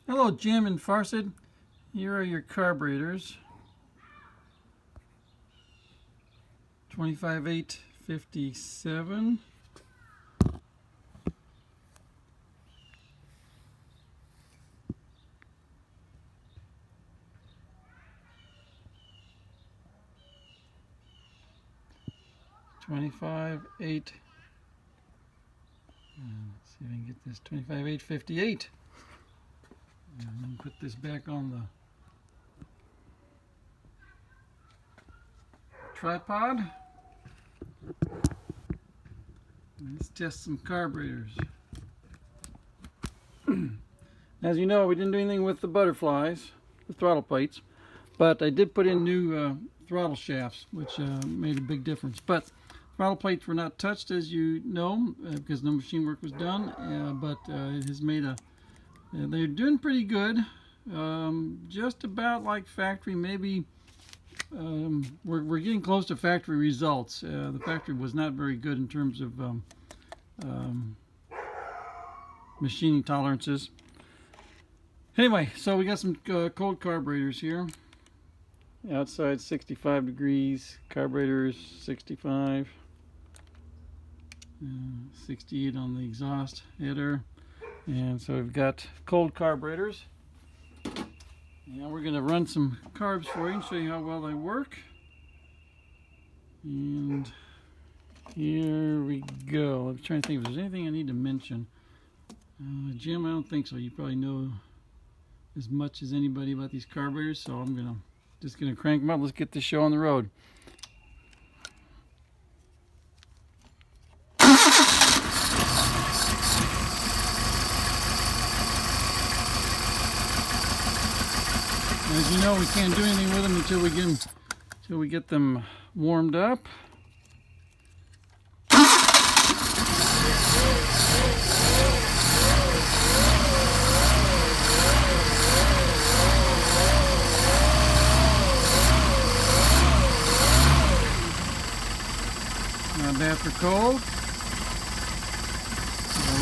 Hello, Jim and Farshid. Here are your carburetors. 25857. Let's see if I can get this 25858. And then put this back on the tripod. Let's test some carburetors. As you know, we didn't do anything with the butterflies, the throttle plates, but I did put in new throttle shafts, which made a big difference. But throttle plates were not touched, as you know, because no machine work was done, but it has made a they're doing pretty good, just about like factory. Maybe we're getting close to factory results. The factory was not very good in terms of machining tolerances. Anyway, so we got some cold carburetors here. Outside 65 degrees, carburetors 65, 68 on the exhaust header. And so we've got cold carburetors. Now we're going to run some carbs for you and show you how well they work. And here we go. I'm trying to think if there's anything I need to mention. Jim, I don't think so. You probably know as much as anybody about these carburetors, so I'm just gonna crank them up. Let's get this show on the road. As you know, we can't do anything with them until we get them warmed up. Not bad for cold.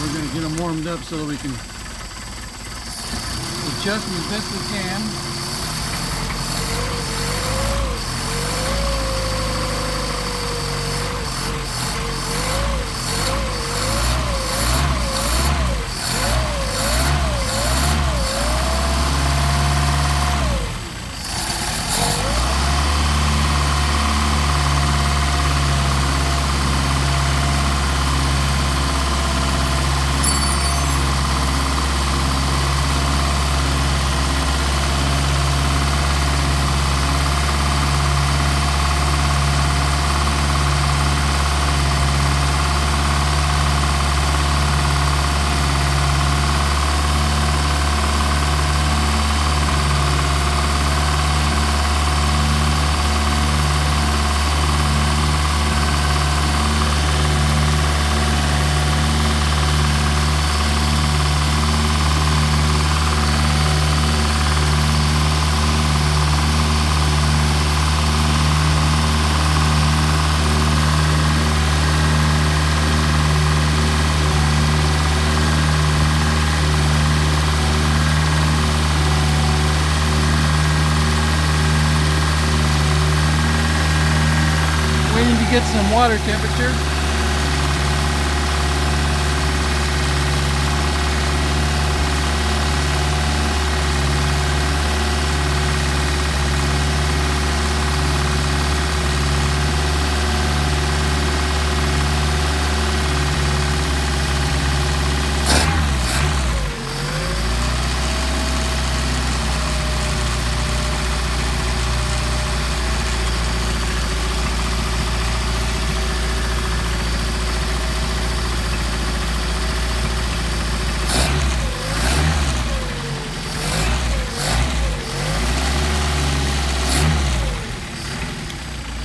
We're going to get them warmed up so that we can adjust them as best we can. Waiting to get some water temperature.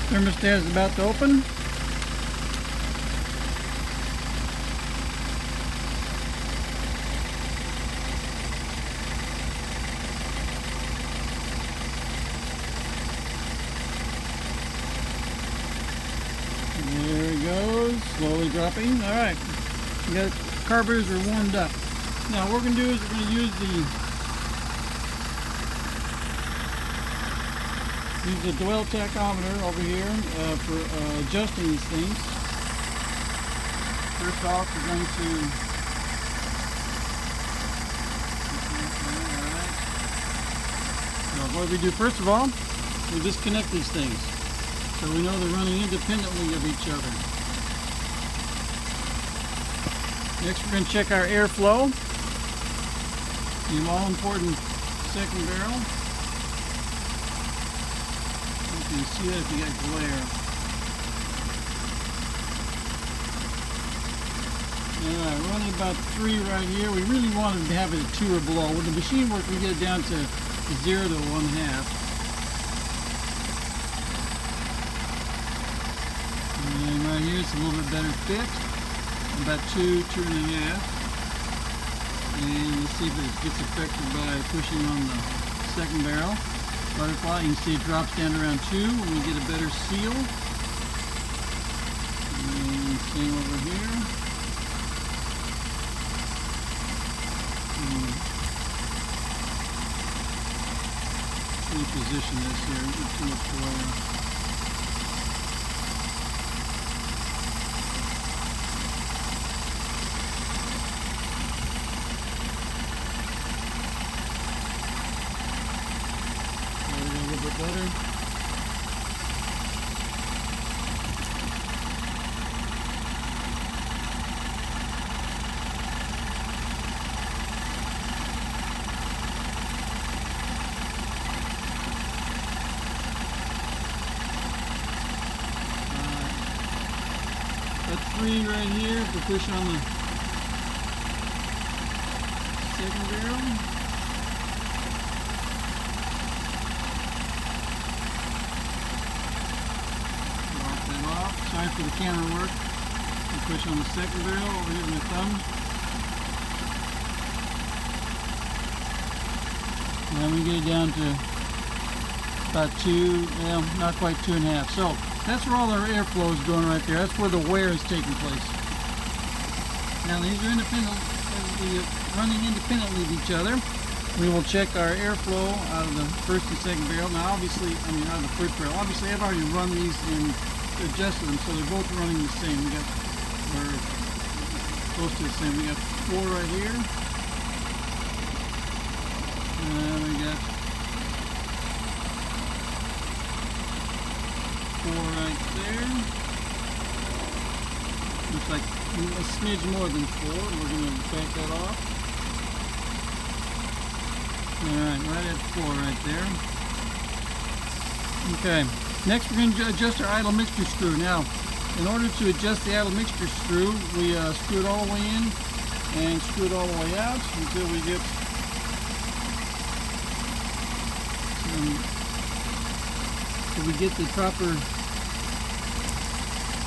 Thermostat is about to open. There it goes, slowly dropping. All right, we got carburetors are warmed up. Now what we're going to do is we're going to use the Use the dwell tachometer over here for adjusting these things. First off, we're going to so what we do first of all, we disconnect these things so we know they're running independently of each other. Next, we're going to check our airflow. The all-important second barrel. You can see that if you got glare. Alright, we're only about 3 right here. We really wanted to have it at 2 or below. With the machine work, we get it down to 0 to 1/2. And right here, it's a little bit better fit. About 2, 2.5. And let's see if it gets affected by pushing on the second barrel. Butterfly, you can see it drops down to around 2 when we get a better seal. And same over here. Reposition this here, get too much glare. Better. That's 3 right here if we push on the second barrel. Sorry for the camera work. We push on the second barrel over here with my thumb. And we get it down to about 2, well, not quite 2.5. So that's where all our airflow is going right there. That's where the wear is taking place. Now these are running independently of each other. We will check our airflow out of the first and second barrel. Now obviously, out of the first barrel. Obviously I've already run these and adjusted them, so they're both running the same. We're close to the same. We got 4 right here. And we got 4 right there. Looks like a smidge more than 4. We're going to back that off. Alright, right at 4 right there. Okay. Next, we're going to adjust our idle mixture screw. Now, in order to adjust the idle mixture screw, we screw it all the way in and screw it all the way out until we get the proper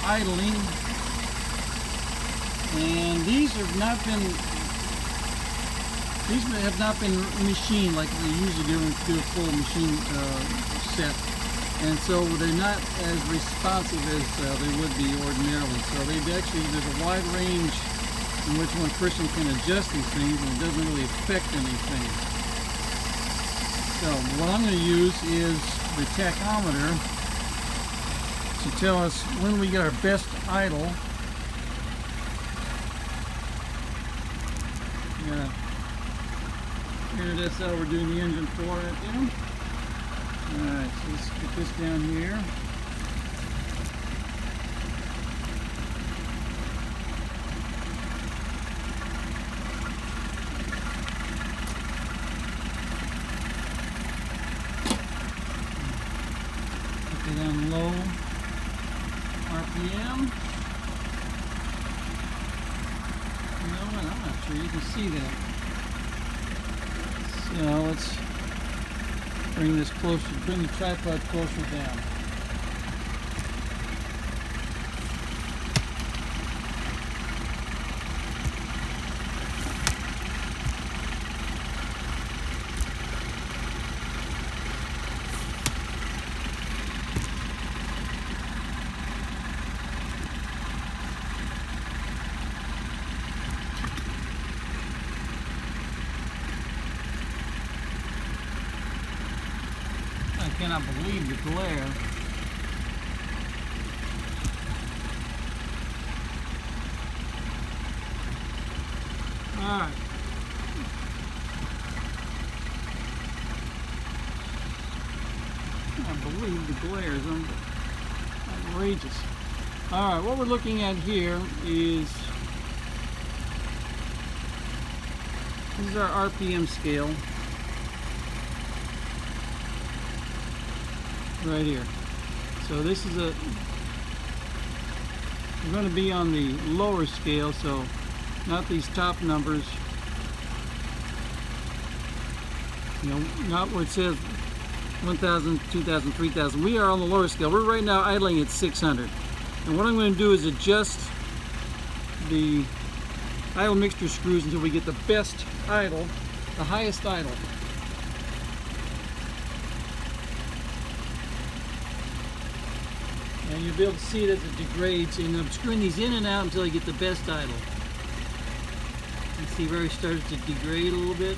idling. And these have not been machined like they usually do when we do a full machine set. And so they're not as responsive as they would be ordinarily. So there's a wide range in which one person can adjust these things, and it doesn't really affect anything. So what I'm going to use is the tachometer to tell us when we get our best idle. Here, that's how we're doing the engine for right there. Alright, so let's get this down here. Put it on low RPM. You know what? I'm not sure you can see that. So let's bring this closer, bring the tripod closer down. I cannot believe the glare. Alright. I can't believe the glare is outrageous. Alright, what we're looking at here is, this is our RPM scale. Right here. So this is we're going to be on the lower scale, so not these top numbers, you know, not where it says 1,000, 2,000, 3,000. We are on the lower scale. We're right now idling at 600. And what I'm going to do is adjust the idle mixture screws until we get the best idle, the highest idle. And you'll be able to see it as it degrades, and I'm screwing these in and out until I get the best idle. You see where it started to degrade a little bit.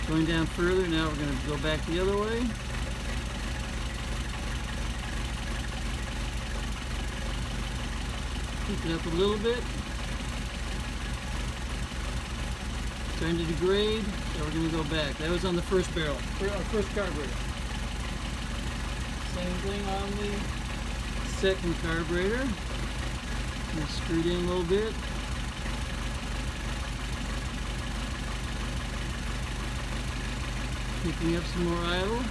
Going down further, now we're going to go back the other way. Keep it up a little bit. Starting to degrade, so we're going to go back. That was on the first barrel, our first carburetor. Same thing on the second carburetor. Just screwed in a little bit. Picking up some more idle.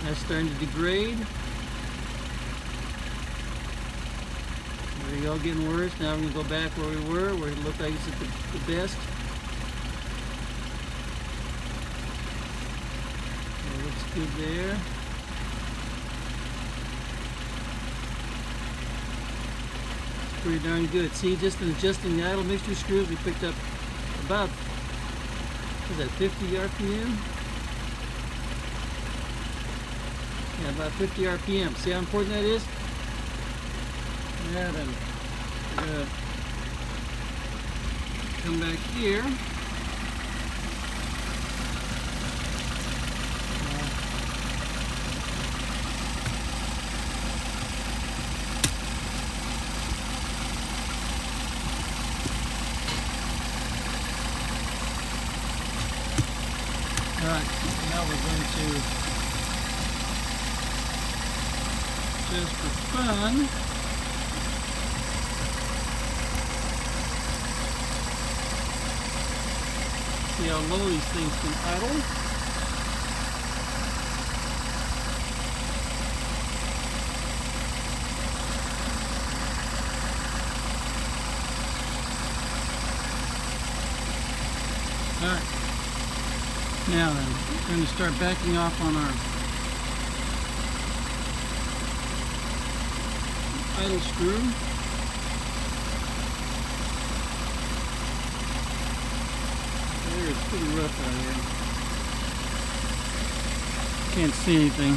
That's starting to degrade. There we go, getting worse. Now we're going to go back where we were, where it looked like it's at the best. That looks good there. It's pretty darn good. See, just in adjusting the idle mixture screws, we picked up about, what is that, 50 RPM? Yeah, about 50 RPM. See how important that is? Yeah, then we're going to come back here. Alright, now we're going to, just for fun, see how low these things can idle. Alright. Now then, we're going to start backing off on our idle screw. There, it's pretty rough out here. Can't see anything.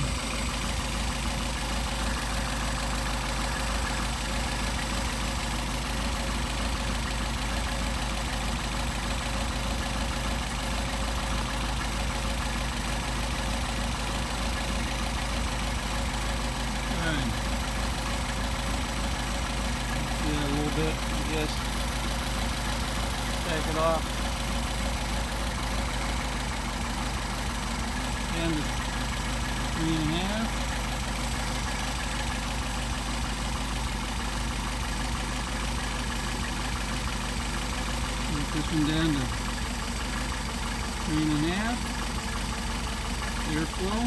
Bit, I guess. Take it off. And 3.5. Put this one down to 3.5. Airflow.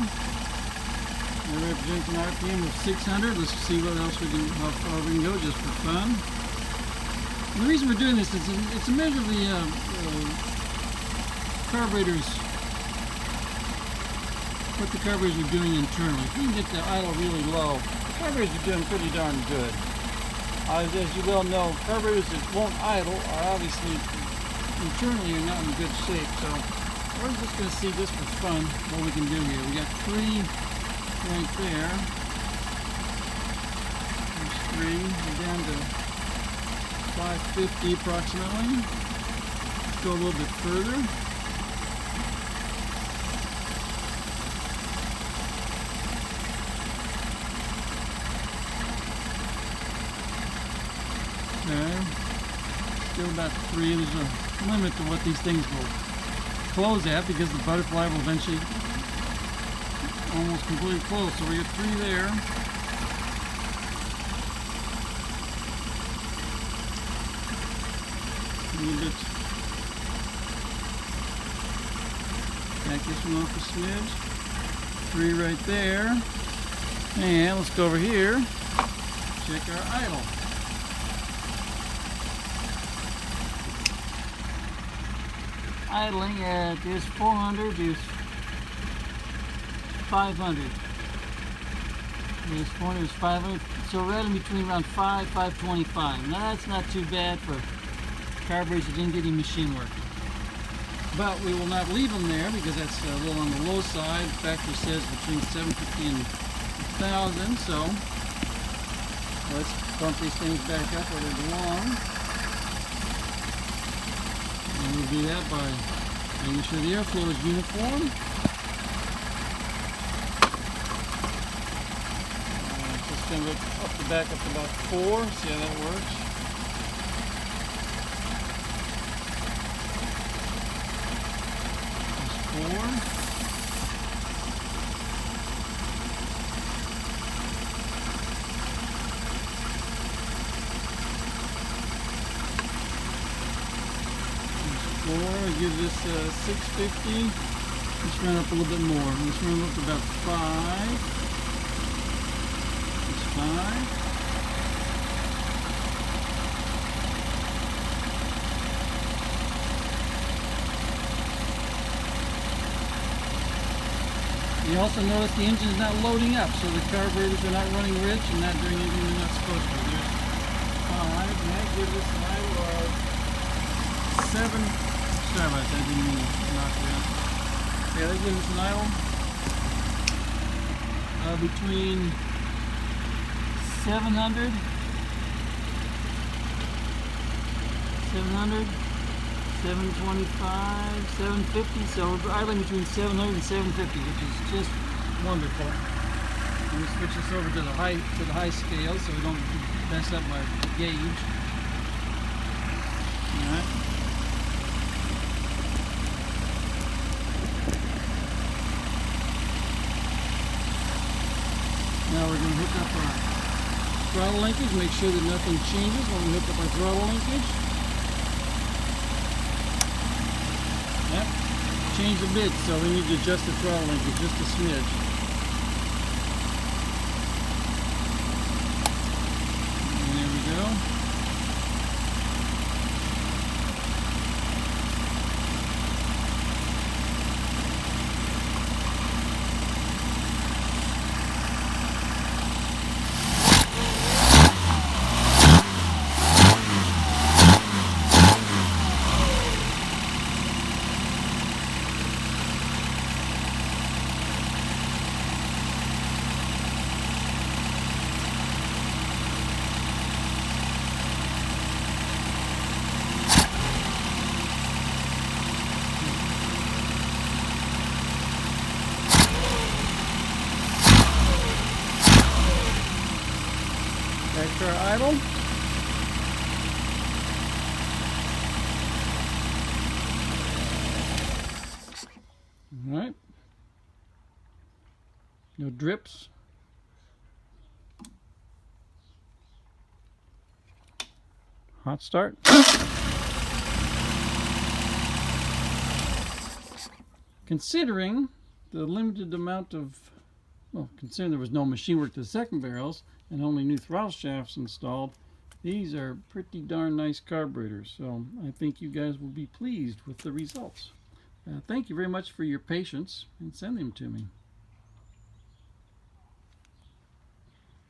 That represents an RPM of 600. Let's see what else we can, how far we can go just for fun. And the reason we're doing this is it's a measure of the carburetors, what the carburetors are doing internally. If you can get the idle really low, the carburetors are doing pretty darn good. As you well know, carburetors that won't idle are obviously internally are not in good shape. So we're just going to see just for fun what we can do here. We got 3 right there. There's 3. We're down to 550 approximately. Let's go a little bit further. Okay. Still about 3. There's a limit to what these things will close at because the butterfly will eventually almost completely close. So we got 3 there. A little bit. Back this one off a smidge. 3 right there. And let's go over here. Check our idle. Idling at is 400 to 500. This 400 is 500. So right in between around 525. Now that's not too bad for carburetors that didn't get any machine work. But we will not leave them there because that's a little on the low side. The factory says between 750 and 1,000. So let's bump these things back up where they belong. And we'll do that by making sure the airflow is uniform. Just going to go up the back up to about 4. See how that works. Just 4. Give this 650. Let's run up a little bit more. Let's run up to about 5. It's 5. You also notice the engine's not loading up, so the carburetors are not running rich and not doing anything they're not supposed to. There's 5, and that gives us an idle of 7. Sorry about that, I didn't mean to knock it out. Yeah, that gives us an idle between 700, 725, 750. So we're idling between 700 and 750, which is just wonderful. Let me switch this over to the high scale so we don't mess up my gauge. All right. Now we're going to hook up our throttle linkage, make sure that nothing changes when we hook up our throttle linkage. Yep, changed a bit, so we need to adjust the throttle linkage just a smidge. And there we go. Back to our idle. All right. No drips. Hot start. Considering the limited amount of, well, considering there was no machine work to the second barrels and only new throttle shafts installed, these are pretty darn nice carburetors. So I think you guys will be pleased with the results. Thank you very much for your patience in sending them to me.